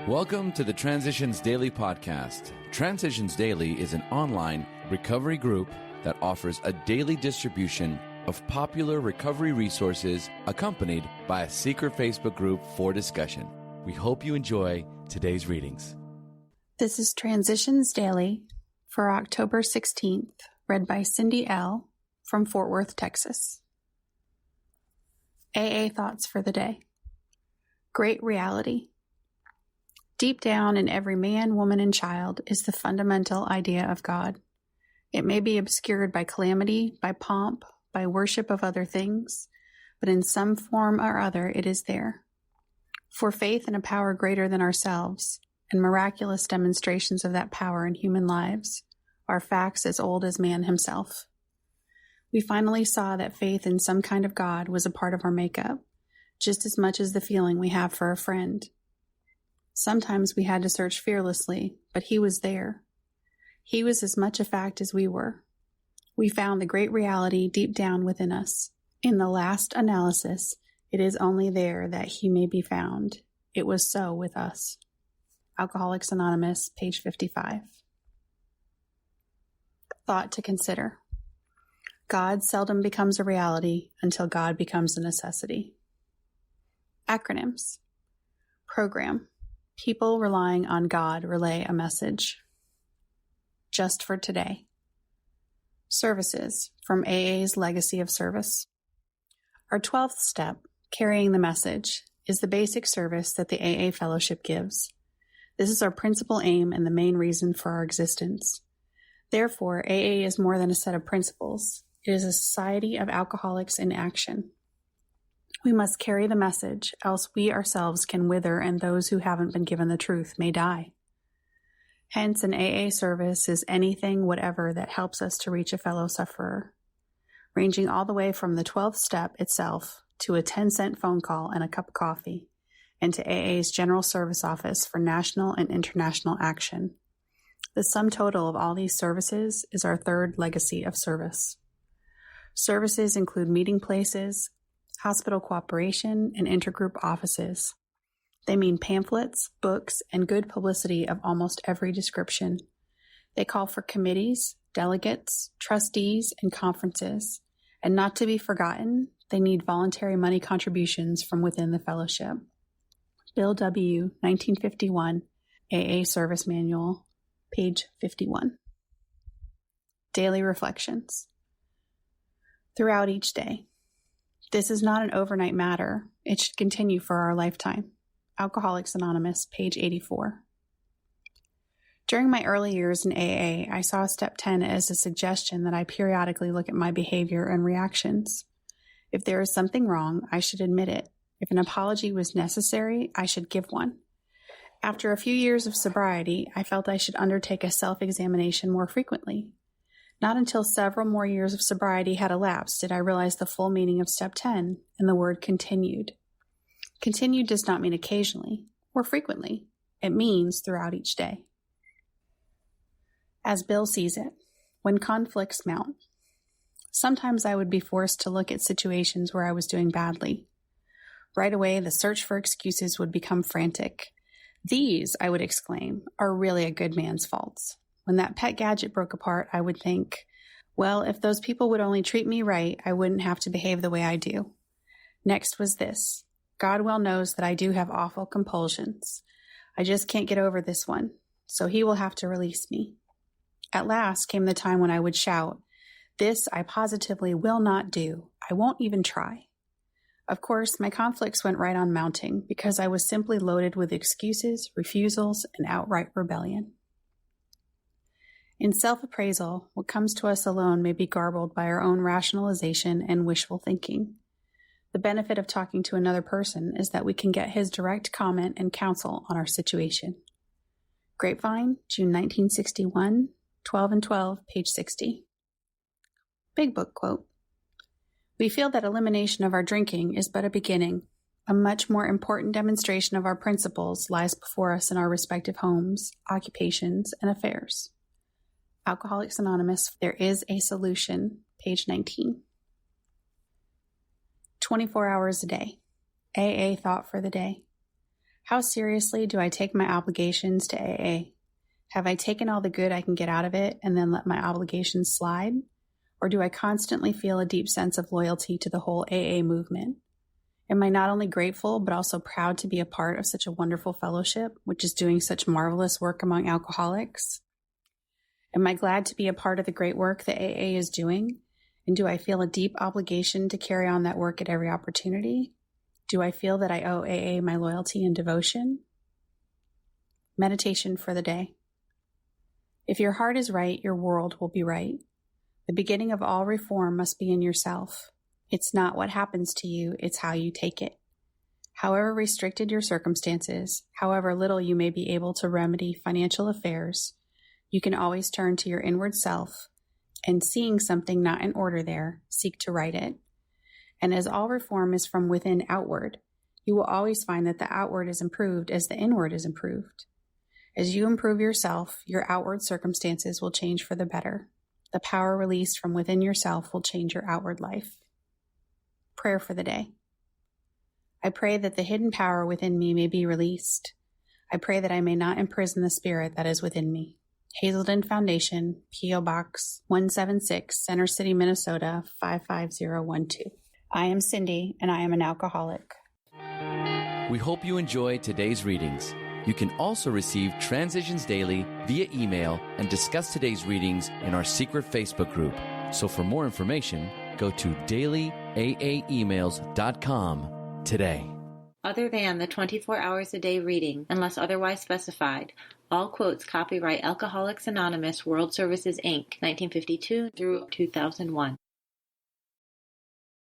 Welcome to the Transitions Daily podcast. Transitions Daily is an online recovery group that offers a daily distribution of popular recovery resources accompanied by a secret Facebook group for discussion. We hope you enjoy today's readings. This is Transitions Daily for October 16th, read by Cindy L. from Fort Worth, Texas. AA Thoughts for the Day. Great reality. Deep down in every man, woman, and child is the fundamental idea of God. It may be obscured by calamity, by pomp, by worship of other things, but in some form or other it is there. For faith in a power greater than ourselves, and miraculous demonstrations of that power in human lives, are facts as old as man himself. We finally saw that faith in some kind of God was a part of our makeup, just as much as the feeling we have for a friend. Sometimes we had to search fearlessly, but he was there. He was as much a fact as we were. We found the great reality deep down within us. In the last analysis, it is only there that he may be found. It was so with us. Alcoholics Anonymous, page 55. Thought to consider. God seldom becomes a reality until God becomes a necessity. Acronyms. Program. People relying on God relay a message. Just for today. Services from AA's Legacy of Service. Our 12th step, carrying the message, is the basic service that the AA Fellowship gives. This is our principal aim and the main reason for our existence. Therefore, AA is more than a set of principles. It is a society of alcoholics in action. We must carry the message, else we ourselves can wither and those who haven't been given the truth may die. Hence, an AA service is anything, whatever, that helps us to reach a fellow sufferer, ranging all the way from the 12th step itself to a 10-cent phone call and a cup of coffee, and to AA's General Service Office for national and international action. The sum total of all these services is our third legacy of service. Services include meeting places, hospital cooperation, and intergroup offices. They mean pamphlets, books, and good publicity of almost every description. They call for committees, delegates, trustees, and conferences. And not to be forgotten, they need voluntary money contributions from within the fellowship. Bill W., 1951, AA Service Manual, page 51. Daily Reflections. Throughout each day. This is not an overnight matter. It should continue for our lifetime. Alcoholics Anonymous, page 84. During my early years in AA, I saw Step 10 as a suggestion that I periodically look at my behavior and reactions. If there is something wrong, I should admit it. If an apology was necessary, I should give one. After a few years of sobriety, I felt I should undertake a self-examination more frequently. Not until several more years of sobriety had elapsed did I realize the full meaning of Step 10 and the word continued. Continued does not mean occasionally or frequently. It means throughout each day. As Bill sees it, when conflicts mount, sometimes I would be forced to look at situations where I was doing badly. Right away, the search for excuses would become frantic. These, I would exclaim, are really a good man's faults. When that pet gadget broke apart, I would think, well, if those people would only treat me right, I wouldn't have to behave the way I do. Next was this. God well knows that I do have awful compulsions. I just can't get over this one, so he will have to release me. At last came the time when I would shout, this I positively will not do. I won't even try. Of course, my conflicts went right on mounting because I was simply loaded with excuses, refusals, and outright rebellion. In self-appraisal, what comes to us alone may be garbled by our own rationalization and wishful thinking. The benefit of talking to another person is that we can get his direct comment and counsel on our situation. Grapevine, June 1961, 12 and 12, page 60. Big Book quote. We feel that elimination of our drinking is but a beginning. A much more important demonstration of our principles lies before us in our respective homes, occupations, and affairs. Alcoholics Anonymous, There is a Solution, page 19. 24 hours a day. AA thought for the day. How seriously do I take my obligations to AA? Have I taken all the good I can get out of it and then let my obligations slide? Or do I constantly feel a deep sense of loyalty to the whole AA movement? Am I not only grateful, but also proud to be a part of such a wonderful fellowship, which is doing such marvelous work among alcoholics? Am I glad to be a part of the great work that AA is doing? And do I feel a deep obligation to carry on that work at every opportunity? Do I feel that I owe AA my loyalty and devotion? Meditation for the day. If your heart is right, your world will be right. The beginning of all reform must be in yourself. It's not what happens to you, it's how you take it. However restricted your circumstances, however little you may be able to remedy financial affairs, you can always turn to your inward self and, seeing something not in order there, seek to right it. And as all reform is from within outward, you will always find that the outward is improved as the inward is improved. As you improve yourself, your outward circumstances will change for the better. The power released from within yourself will change your outward life. Prayer for the day. I pray that the hidden power within me may be released. I pray that I may not imprison the spirit that is within me. Hazelden Foundation, P.O. Box 176, Center City, Minnesota 55012. I am Cindy, and I am an alcoholic. We hope you enjoyed today's readings. You can also receive Transitions Daily via email and discuss today's readings in our secret Facebook group. So for more information, go to dailyaaemails.com today. Other than the 24 hours a day reading, unless otherwise specified, all quotes copyright Alcoholics Anonymous World Services, Inc., 1952 through 2001.